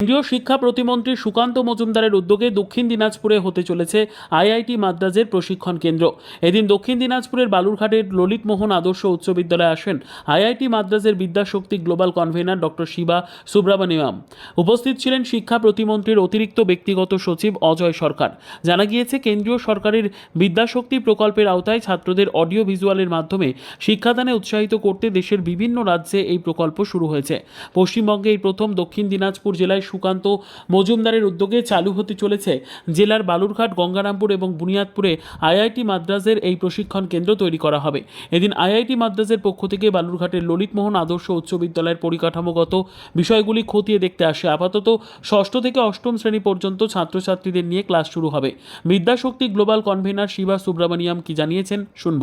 কেন্দ্রীয় শিক্ষা প্রতিমন্ত্রী সুকান্ত মজুমদারের উদ্যোগে দক্ষিণ দিনাজপুরে হতে চলেছে আইআইটি মাদ্রাজের প্রশিক্ষণ কেন্দ্র। এদিন দক্ষিণ দিনাজপুরের বালুরঘাটের ললিত মোহন আদর্শ উচ্চ বিদ্যালয়ে আসেন আইআইটি মাদ্রাজের Vidyashakti global convener doctor Shiva Subramaniam. উপস্থিত ছিলেন শিক্ষা প্রতিমন্ত্রীর অতিরিক্ত ব্যক্তিগত সচিব অজয় সরকার। জানা গিয়েছে, কেন্দ্রীয় সরকারের বিদ্যাশক্তি প্রকল্পের আওতায় ছাত্রদের অডিও ভিজুয়ালের মাধ্যমে শিক্ষাদানে উৎসাহিত করতে দেশের বিভিন্ন রাজ্যে এই প্রকল্প শুরু হয়েছে। পশ্চিমবঙ্গে এই প্রথম দক্ষিণ দিনাজপুর জেলায় সুকান্ত মজুমদারের উদ্যোগে চালু হতে চলেছে জেলার বালুরঘাট, গঙ্গারামপুর এবং বুনিয়াদপুরে আইআইটি মাদ্রাজের এই প্রশিক্ষণ কেন্দ্র তৈরি করা হবে। এদিন আইআইটি মাদ্রাজের পক্ষ থেকে বালুরঘাটের ললিত মোহন আদর্শ উচ্চ বিদ্যালয়ের পরিকাঠামোগত বিষয়গুলি খতিয়ে দেখতে আসে। আপাতত ষষ্ঠ থেকে অষ্টম শ্রেণী পর্যন্ত ছাত্রছাত্রীদের নিয়ে ক্লাস শুরু হবে। বিদ্যাশক্তি গ্লোবাল কনভেনার শিবা সুব্রামণিয়াম কি জানিয়েছেন শুনব।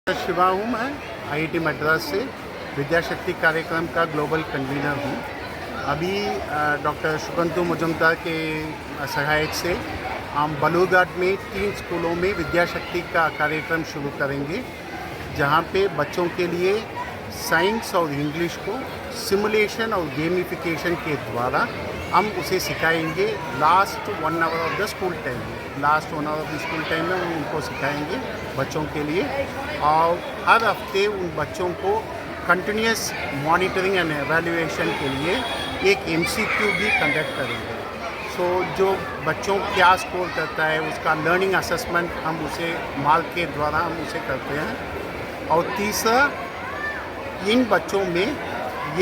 शिवा हूँ मैं आईआईटी मद्रास से विद्याशक्ति कार्यक्रम का ग्लोबल कन्वीनर हूँ। अभी डॉक्टर सुकंतु मुजुमदार के सहायक से हम बालूरघाट में 3 स्कूलों में विद्याशक्ति का कार्यक्रम शुरू करेंगे, जहाँ पे बच्चों के लिए साइंस और इंग्लिश को सिमुलेशन और गेमिफिकेशन के द्वारा हम उसे सिखाएंगे। Last 1 hour of the school time में हम उनको सिखाएंगे बच्चों के लिए, और हर हफ्ते उन बच्चों को कंटिन्यूस मॉनिटरिंग एंड एवेल्युएशन के लिए एक एमसीक्यू भी कंडक्ट करेंगे। सो जो बच्चों क्या स्कोर करता है उसका लर्निंग असेसमेंट हम उसे मार्क के द्वारा हम उसे करते हैं। और तीसरा, इन बच्चों में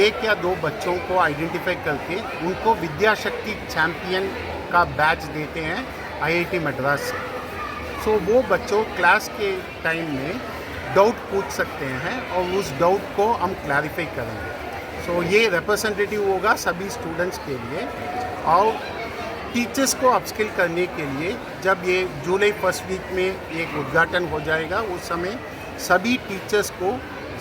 एक या 2 बच्चों को आइडेंटिफाई करके उनको विद्याशक्ति चैम्पियन का बैच देते हैं आईआईटी मद्रास से। सो वो बच्चों क्लास के टाइम में डाउट पूछ सकते हैं और उस डाउट को हम क्लैरिफाई करेंगे। सो ये रिप्रेजेंटेटिव होगा सभी स्टूडेंट्स के लिए। और टीचर्स को अपस्किल करने के लिए जब ये जुलाई फर्स्ट वीक में एक उद्घाटन हो जाएगा, उस समय सभी टीचर्स को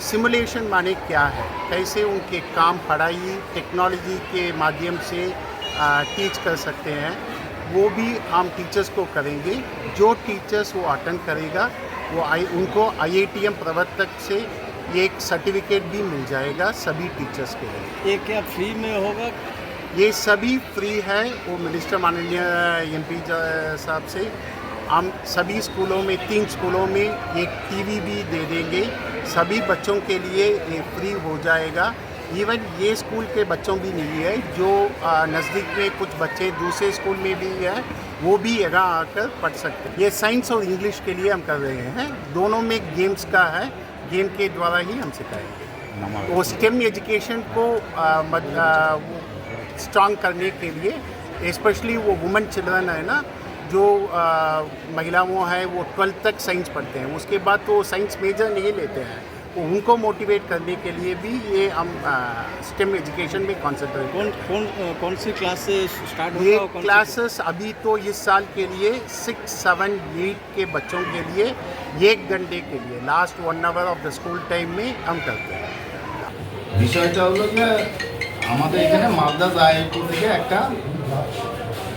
सिमुलेशन माने क्या है, कैसे उनके काम पढ़ाई टेक्नोलॉजी के माध्यम से टीच कर सकते हैं, वो भी हम टीचर्स को करेंगे। जो टीचर्स वो अटेंड करेगा वो उनको आईआईटीएम प्रवर्तक से एक सर्टिफिकेट भी मिल जाएगा सभी टीचर्स के लिए। ये क्या फ्री में होगा? ये सभी फ्री है। वो मिनिस्टर माननीय एमपी साहब से हम सभी स्कूलों में 3 स्कूलों में एक टीवी भी दे देंगे। सभी बच्चों के लिए ये फ्री हो जाएगा। इवन ये स्कूल के बच्चों भी नहीं है, जो नज़दीक में कुछ बच्चे दूसरे स्कूल में भी है, वो भी यहाँ आकर पढ़ सकते हैं। ये साइंस और इंग्लिश के लिए हम कर रहे हैं। दोनों में गेम्स का है, गेम के द्वारा ही हम सिखाएंगे। वो स्टेम एजुकेशन को स्ट्रॉन्ग करने के लिए, स्पेशली वो वुमेन चिल्ड्रन है ना, जो महिलाओं हैं वो 12th तक साइंस पढ़ते हैं, उसके बाद तो साइंस मेजर नहीं लेते हैं, वो उनको मोटिवेट करने के लिए भी ये हम स्टेम एजुकेशन में कॉन्सेंट्रेट। कौन सी क्लास से स्टार्ट होगा? ये क्लासेस अभी तो इस साल के लिए 6, 7, 8 के बच्चों के लिए 1 घंटे के लिए last 1 hour of the school time में हम करते हैं। বিষয়টা হলো যে আমাদের এখানে মাদ্রাজ আইআইটি থেকে একটা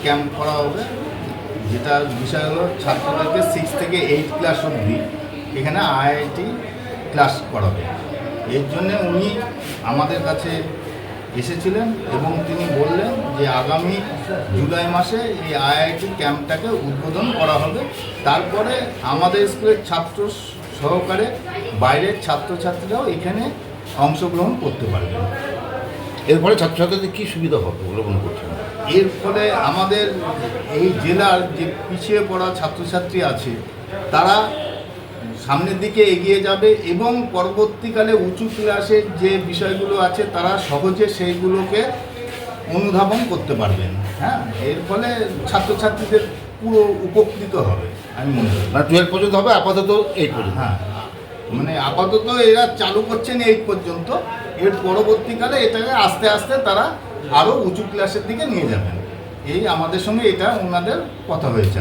ক্যাম্প করা হবে, যেটা বিষয় হলো ছাত্রদেরকে 6 থেকে 8 ক্লাস অবধি এখানে আইআইটি ক্লাস করাবে। এর জন্যে উনি আমাদের কাছে এসেছিলেন এবং তিনি বললেন যে আগামী জুলাই মাসে এই আইআইটি ক্যাম্পটাকে উদ্বোধন করা হবে। তারপরে আমাদের স্কুলের ছাত্র সহকারে বাইরের ছাত্রছাত্রীরাও এখানে অংশগ্রহণ করতে পারবে। এর ফলে ছাত্রছাত্রীদের কী সুবিধা হবে বলে মনে করছেন? এর ফলে আমাদের এই জেলার যে পিছিয়ে পড়া ছাত্রছাত্রী আছে তারা সামনের দিকে এগিয়ে যাবে এবং পরবর্তীকালে উঁচু ক্লাসের যে বিষয়গুলো আছে তারা সহজে সেইগুলোকে অনুধাবন করতে পারবেন। হ্যাঁ, এর ফলে ছাত্রছাত্রীদের পুরো উপকৃত হবে আমি মনে করি। মানে 12 পর্যন্ত হবে, আপাতত 8 পর্যন্ত। হ্যাঁ, মানে আপাতত এরা চালু করছেন 8 পর্যন্ত, এর পরবর্তীকালে এটাকে আস্তে আস্তে তারা আরও উঁচু ক্লাসের দিকে নিয়ে যাবেন। এই আমাদের সঙ্গে এটা ওনাদের কথা হয়েছে।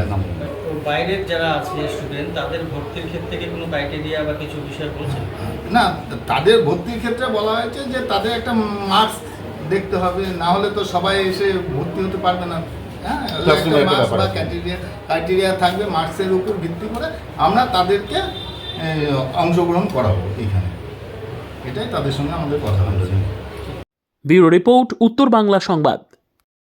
বাইরের যারা আছে স্টুডেন্ট, তাদের ভর্তির ক্ষেত্রে কি কোনো ক্রাইটেরিয়া বা কিছু বিষয় বলছেন? না, তাদের ভর্তির ক্ষেত্রে বলা হয়েছে যে তাদের একটা মার্কস দেখতে হবে, না হলে তো সবাই এসে ভর্তি হতে পারবে না। হ্যাঁ, মার্কস বা ক্রাইটেরিয়া থাকবে, মার্কসের উপর ভিত্তি করে আমরা তাদেরকে অংশগ্রহণ করাবো এইখানে। এটাই তাদের সঙ্গে আমাদের কথা হয়েছে। ব্যুরো রিপোর্ট, উত্তর বাংলা সংবাদ।